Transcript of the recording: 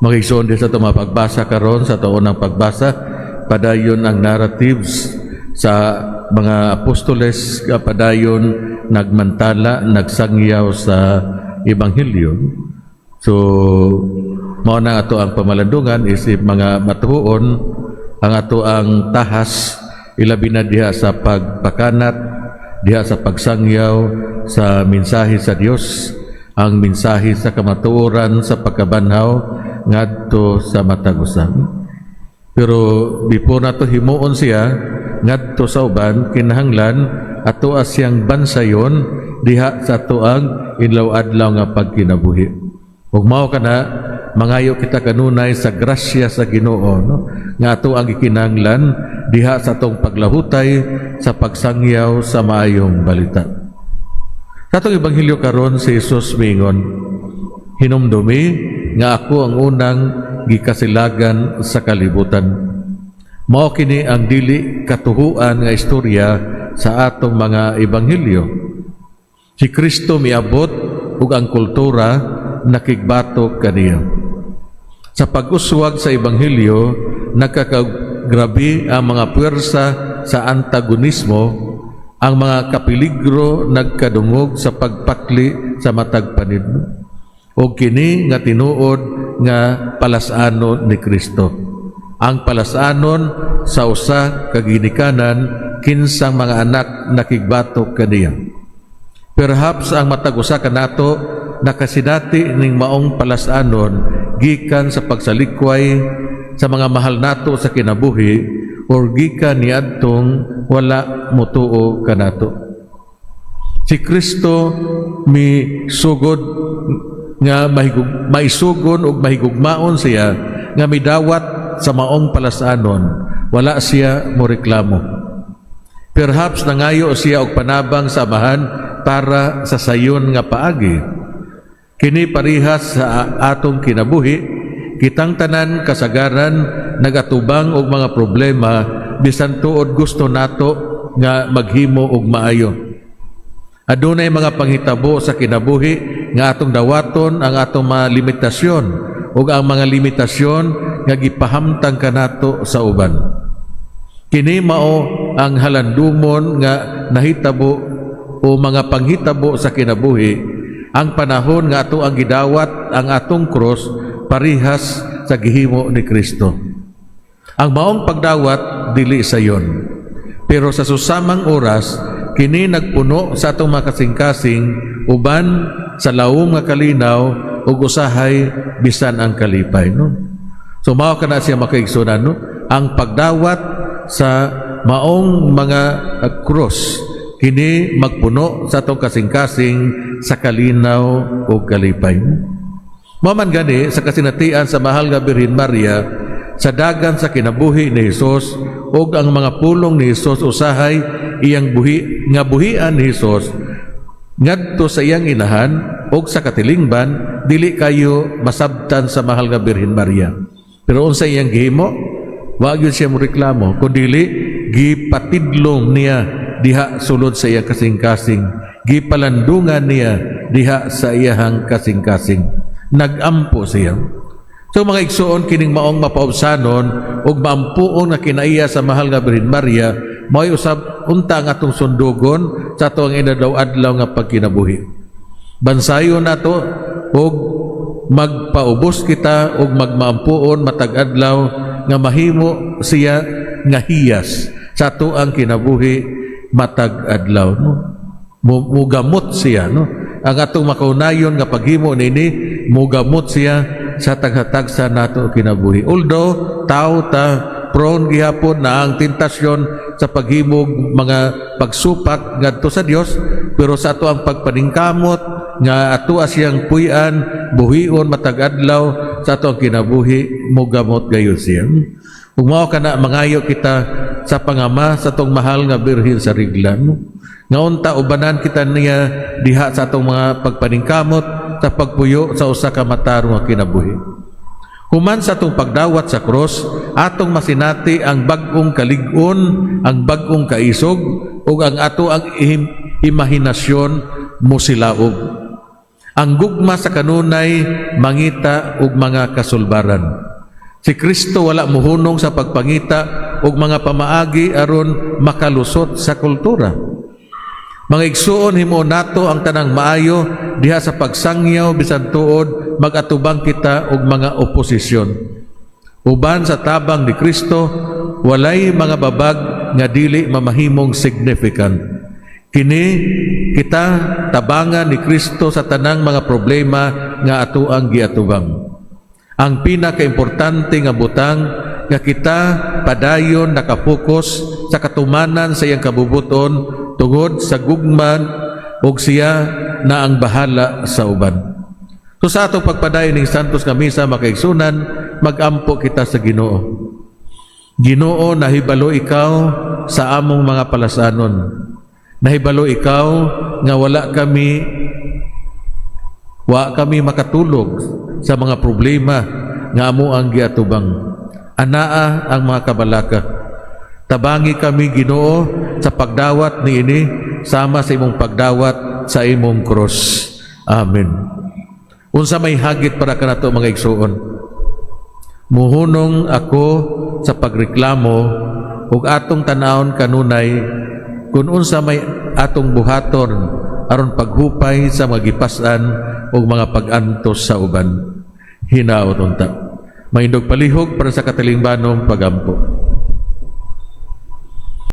Mag-igsoon din sa ito mapagbasa karon sa ito unang pagbasa, padayon ang narratives sa mga apostoles, padayon nagmantala, nagsangyaw sa Ebanghelyo. So, mao na ato ang pamalandungan isip mga matuon ang ato ang tahas ilabi na diha sa pagpakanat, diha sa pagsangyaw sa mensahe sa Dios, ang mensahe sa kamatuoran sa pagkabanhaw ngadto sa matag usan. Pero before nato himuon siya ngadto sa uban, kinahanglan ato siyang bansayon diha sa tuang inlaw-adlaw nga pagkinabuhi. Ug mao kana mangayo kita kanunay sa grasya sa Ginoo, no? Nga ato ang gikinahanglan diha sa atong paglahutay sa pagsangyaw sa maayong balita. Sa atong ebanghelyo karon si Jesus mingon, hinumdumi nga ako ang unang gikasilagan sa kalibutan. Mao kini ang dili katuhuan nga istorya sa atong mga ebanghelyo. Si Kristo miabot ug ang kultura nakigbatok kaniya. Sa pag-uswag sa ebanghelyo, nagkakagrabe ang mga puwersa sa antagonismo, ang mga kapiligro nagkadungog sa pagpakli sa matag panid. O kini nga tinuod nga palasanon ni Kristo. Ang palasanon sa usa ka ginikanan kinsang mga anak nakigbatok kaniya. Perhaps ang matag usa kanato nakasidati ning maong palasanon gikan sa pagsalikway sa mga mahal nato sa kinabuhi or gikan niadtong wala mutuo kanato. Si Kristo misugod nga maisugon ug mahigugmaon siya nga midawat sa maong palasanon, wala siya mo reklamo. Perhaps nangayo siya og panabang sa amahan para sa sayon nga paagi. Kini parihas sa atong kinabuhi, kitang tanan kasagaran nagatubang og mga problema bisan tuod gusto nato nga maghimo og maayo. Adunay mga panghitabo sa kinabuhi nga atong dawaton ang atong mga limitasyon ug ang mga limitasyon nga gipahamtang kanato sa uban. Kini mao ang halandumon nga nahitabo o mga panghitabo sa kinabuhi, ang panahon nga ato ang gidawat ang atong cross parihas sa gihimo ni Kristo. Ang maong pagdawat dili sayon, pero sa susamang oras kini nagpuno sa atong mga kasing-kasing uban sa lawom nga kalinaw ug usahay bisan ang kalipay, no? So mao kana siya makaigsunan, no? Ang pagdawat sa maong mga cross kini magpuno sa atong kasing-kasing sa kalinaw o kalipay. Maman gani sa kasinatian sa mahal nga Birhen Maria, sa dagan sa kinabuhi ni Hesus ug ang mga pulong ni Hesus usahay iyang buhian ni Hesus ngadto sa iyang inahan ug sa katilingban, dili kayo masabtan sa mahal nga Birhen Maria. Pero unsa iyang gihimo? Wa gyud siya mo reklamo, kundi gipatidlong niya diha sulod sa iyang kasing-kasing, gipalandungan niya diha sa iyang kasing-kasing, nagampo siya. So mga igsuon, kining maong mapaubsanon ug maampuon nga kinaiya sa mahal nga Birhen Maria, mao'y usab unta ang atong sundugon sa atong inadaw-adlaw nga pagkinabuhi. Bansayon nato ug magpaubos kita ug magmaampuon matag adlaw nga mahimo siya nga hiyas sa ato ang kinabuhi matag adlaw, no? Mugamot siya, no? Ang atong makaunayon nga paghimo nini mugamot siya sa taghatag sa nato kinabuhi. Although tao ta prone gihapon na ang tentasyon sa paghimog mga pagsupak ngadto sa Dios, pero sa ato ang pagpaningkamot nga ato siyang puy-an buhion matag adlaw sa ato ang kinabuhi mugamot gayud siya. Kung mao kana mangayo kita sa pangama sa atong mahal nga Birhen sa Reglan, nga unta ubanan kita niya diha sa atong mga pagpaningkamot sa pagpuyo sa usa ka matarong nga kinabuhi. Human sa atong pagdawat sa cross, atong masinati ang bag-ong kalig-on, ang bag-ong kaisog ug ang ato ang imahinasyon mosilaog. Ang gugma sa kanunay mangita og mga kasulbaran. Si Kristo wala muhunong sa pagpangita og mga pamaagi aron makalusot sa kultura. Mga igsuon, himuon nato ang tanang maayo diha sa pagsangyaw bisan tuod magatubang kita og mga oposisyon. Uban sa tabang ni Kristo, walay mga babag nga dili mamahimong significant. Kini kita tabangan ni Kristo sa tanang mga problema nga atuang giatubang. Ang pinakaimportante nga butang nga kita padayon nakapokus sa katumanan sa iyang kabubuton tungod sa gugman ug siya na ang bahala sa uban. So sa atong pagpadayon ng Santos nga Misa makaigsunan, magampo kita sa Ginoo. Ginoo, nahibalo ikaw sa among mga palasanon. Nahibalo ikaw nga wa kami makatulog sa mga problema nga amo ang giatubang. Anaa ang mga kabalaka. Tabangi kami, Ginoo, sa pagdawat niini sama sa imong pagdawat sa imong cross. Amen. Unsa may hagit para kanato mga igsuon? Muhunong ako sa pagreklamo ug atong tanawon kanunay kung unsa may atong buhaton aron paghupay sa mga gipas-an ug mga pag-antos sa uban. Hinaot unta. Maindog palihog para sa katilingbanom pagampo.